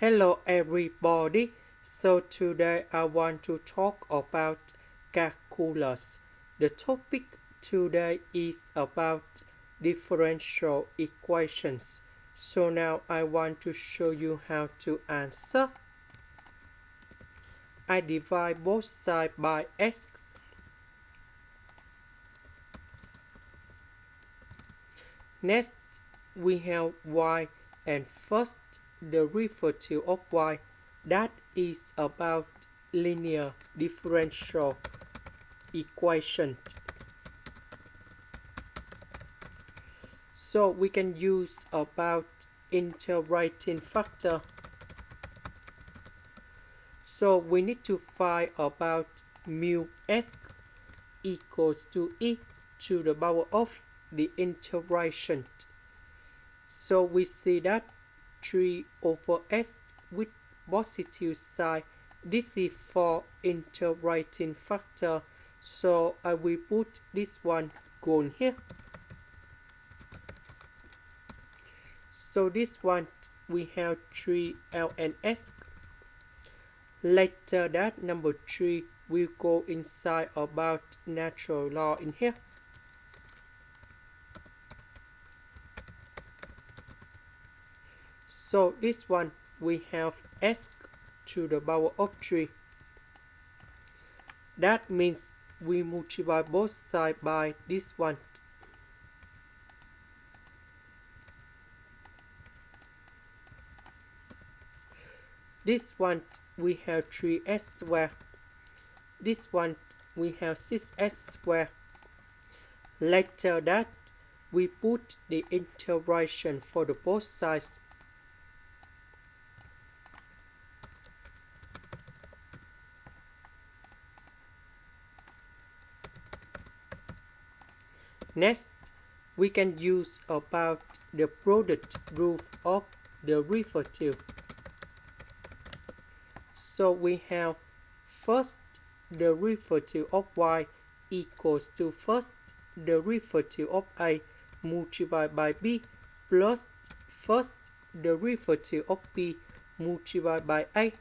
Hello everybody. So today I want to talk about calculus. The topic today is about differential equations. So now I want to show you how to answer. I divide both sides by x. Next we have y, and first derivative of y, that is about linear differential equation. So we can use about integrating factor. So we need to find about mu s equals to e to the power of the integration. So we see that 3 over s with positive sign. This is for integrating factor. So I will put this one gone here. So this one we have 3 ln(s). Later that number 3 will go inside about natural law in here. So this one we have s to the power of 3. That means we multiply both sides by this one. This one we have 3s squared. This one we have 6s squared. Later that we put the integration for the both sides. Next, we can use about the product rule of the derivative. So we have first derivative of y equals to first derivative of a multiplied by b plus first derivative of b multiplied by a.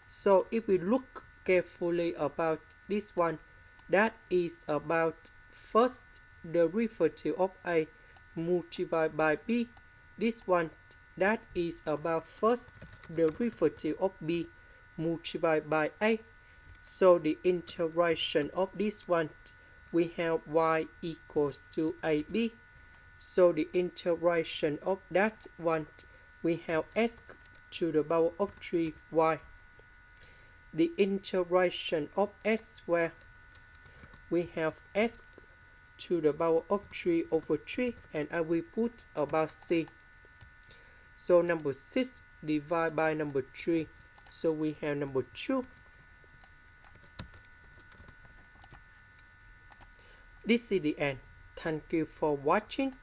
So if we look carefully about this one, that is about first derivative of a multiplied by b. This one, that is about first derivative of b multiplied by a. So the integration of this one, we have y equals to ab. So the integration of that one, we have s to the power of 3y. The integration of s squared, we have s to the power of 3 over 3, and I will put about c. So number 6 divided by number 3. So we have number 2. This is the end. Thank you for watching.